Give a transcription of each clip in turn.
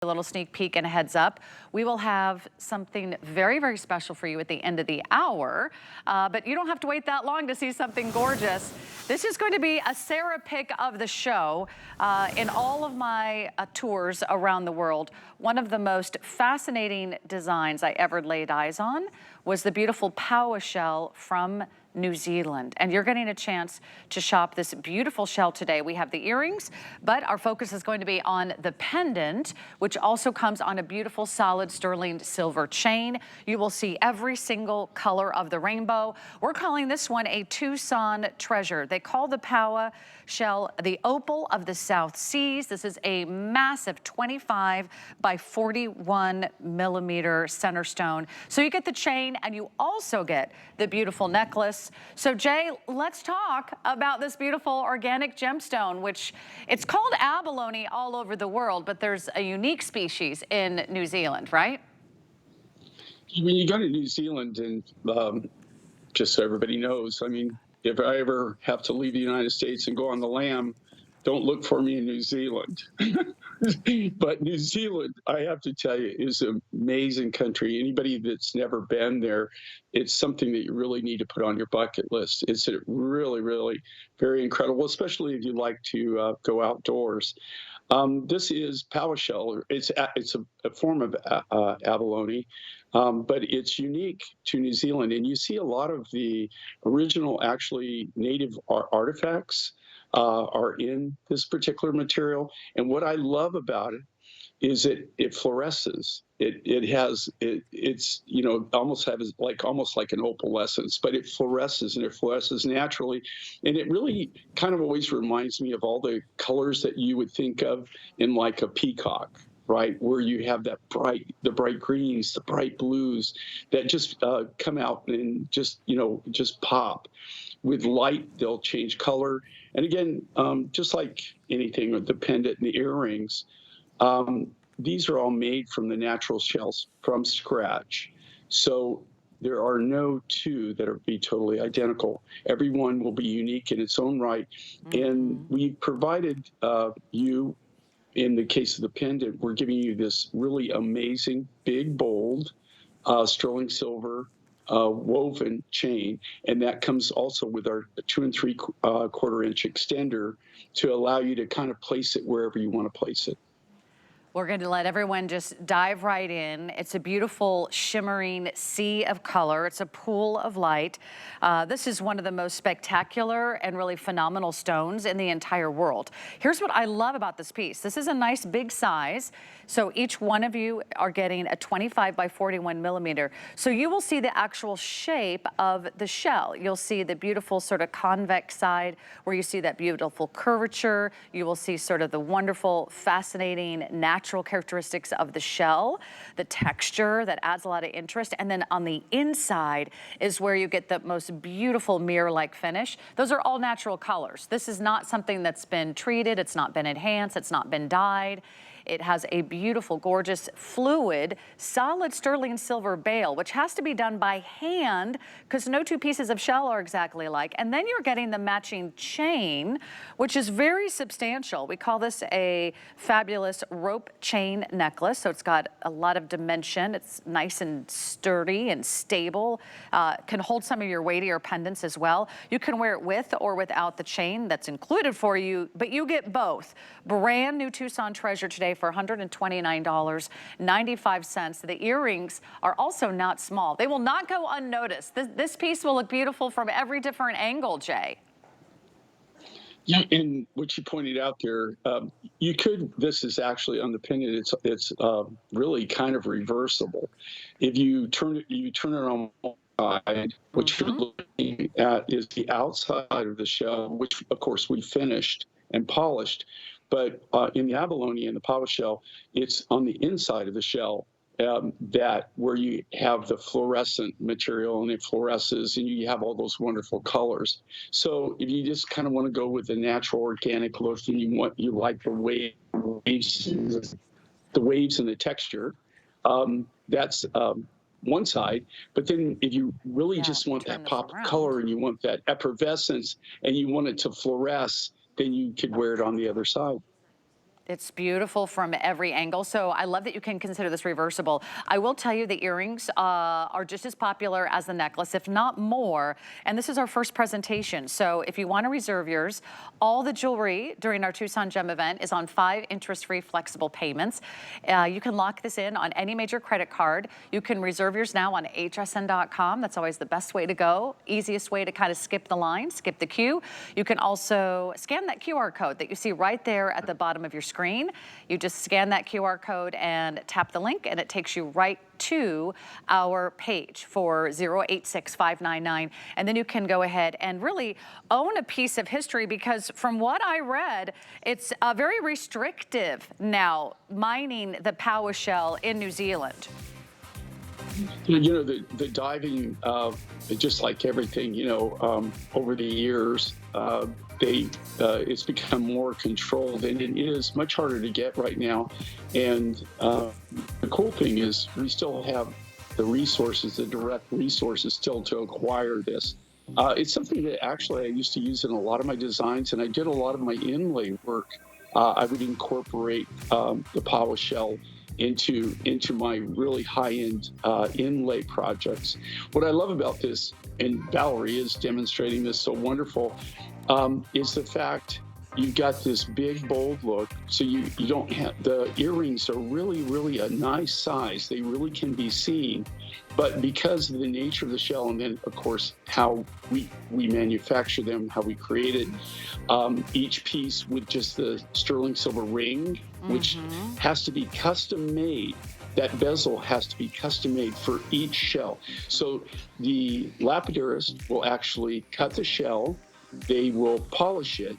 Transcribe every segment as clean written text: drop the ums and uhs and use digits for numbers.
A little sneak peek and a heads up. We will have something very, very special for you at the end of the hour, but you don't have to wait that long to see something gorgeous. This is going to be a Sarah pick of the show. In all of my tours around the world, one of the most fascinating designs I ever laid eyes on was the beautiful Powa shell from New Zealand, and you're getting a chance to shop this beautiful shell today. We have the earrings, but our focus is going to be on the pendant, which also comes on a beautiful solid sterling silver chain. You will see every single color of the rainbow. We're calling this one a Tucson treasure. They call the Powa shell the opal of the South Seas. This is a massive 25 by 41 millimeter center stone. So you get the chain and you also get the beautiful necklace. So Jay, let's talk about this beautiful organic gemstone, which it's called abalone all over the world, but there's a unique species in New Zealand, right? When you go to New Zealand, and just so everybody knows, I mean, if I ever have to leave the United States and go on the lam, don't look for me in New Zealand. But New Zealand, I have to tell you, is an amazing country. Anybody that's never been there, it's something that you really need to put on your bucket list. It's really, really very incredible, especially if you like to go outdoors. This is Powa shell. It's a form of abalone, but it's unique to New Zealand. And you see a lot of the original, actually native artifacts are in this particular material. And what I love about it is it fluoresces. It's almost has almost like an opalescence, but it fluoresces, and it fluoresces naturally, and it really kind of always reminds me of all the colors that you would think of in like a peacock, right? Where you have the bright greens, the bright blues that just come out and just pop. With light, they'll change color. And again, just like anything with the pendant and the earrings, these are all made from the natural shells from scratch. So there are no two that are be totally identical. Every one will be unique in its own right. And we provided you, in the case of the pendant, we're giving you this really amazing, big, bold, sterling silver woven chain, and that comes also with our 2 3/4 inch extender to allow you to kind of place it wherever you want to place it. We're going to let everyone just dive right in. It's a beautiful shimmering sea of color. It's a pool of light. This is one of the most spectacular and really phenomenal stones in the entire world. Here's what I love about this piece. This is a nice big size. So each one of you are getting a 25 by 41 millimeter. So you will see the actual shape of the shell. You'll see the beautiful sort of convex side where you see that beautiful curvature. You will see sort of the wonderful, fascinating, natural characteristics of the shell, the texture that adds a lot of interest. And then on the inside is where you get the most beautiful mirror-like finish. Those are all natural colors. This is not something that's been treated. It's not been enhanced. It's not been dyed. It has a beautiful, gorgeous, fluid, solid sterling silver bail, which has to be done by hand because no two pieces of shell are exactly alike. And then you're getting the matching chain, which is very substantial. We call this a fabulous rope chain necklace. So it's got a lot of dimension. It's nice and sturdy and stable. Can hold some of your weightier pendants as well. You can wear it with or without the chain that's included for you, but you get both. Brand new Tucson treasure today for $129.95. The earrings are also not small. They will not go unnoticed. This piece will look beautiful from every different angle, Jay. Yeah, and what you pointed out there, you could. This is actually on the pendant. It's really kind of reversible. If you turn it on one side. What you're looking at is the outside of the shell, which of course we finished and polished. But in the abalone and the Powa shell, it's on the inside of the shell that where you have the fluorescent material, and it fluoresces, and you have all those wonderful colors. So if you just kind of want to go with the natural organic look, and you like the waves and the texture, that's one side. But then if you really just want that pop of color and you want that effervescence and you want it to fluoresce, then you could wear it on the other side. It's beautiful from every angle. So I love that you can consider this reversible. I will tell you the earrings are just as popular as the necklace, if not more. And this is our first presentation. So if you want to reserve yours, all the jewelry during our Tucson Gem event is on 5 interest-free flexible payments. You can lock this in on any major credit card. You can reserve yours now on hsn.com. That's always the best way to go. Easiest way to kind of skip the line, skip the queue. You can also scan that QR code that you see right there at the bottom of your screen. You just scan that QR code and tap the link, and it takes you right to our page for 086599. And then you can go ahead and really own a piece of history, because from what I read, it's very restrictive now, mining the Power Shell in New Zealand. You know, the diving, just like everything, you know, over the years, it's become more controlled, and it is much harder to get right now. And the cool thing is we still have the resources, the direct resources still to acquire this. It's something that actually I used to use in a lot of my designs, and I did a lot of my inlay work. I would incorporate the Power Shell into my really high-end inlay projects. What I love about this, and Valerie is demonstrating this so wonderful, is the fact you've got this big, bold look. So you don't have, the earrings are really a nice size. They really can be seen. But because of the nature of the shell, and then of course how we manufacture them, how we create it, each piece with just the sterling silver ring, which has to be custom made. That bezel has to be custom made for each shell. So the lapidarist will actually cut the shell, they will polish it,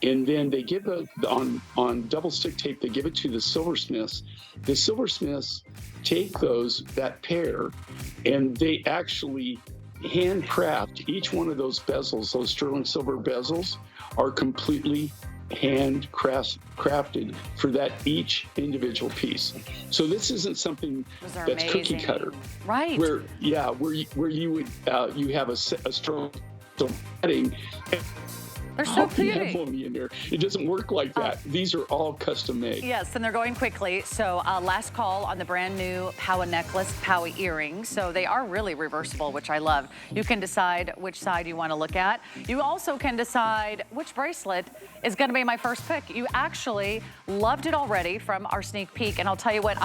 and then they give it on double stick tape, they give it to the silversmiths. The silversmiths take that pair, and they actually handcraft each one of those bezels. Those sterling silver bezels are completely handcrafted for that each individual piece. So this isn't something that's cookie cutter, right? Where you would you have a sterling setting. They're so pretty. In there. It doesn't work like that. These are all custom made. Yes, and they're going quickly. So last call on the brand new Power necklace, Power earrings. So they are really reversible, which I love. You can decide which side you want to look at. You also can decide which bracelet is going to be my first pick. You actually loved it already from our sneak peek, and I'll tell you what.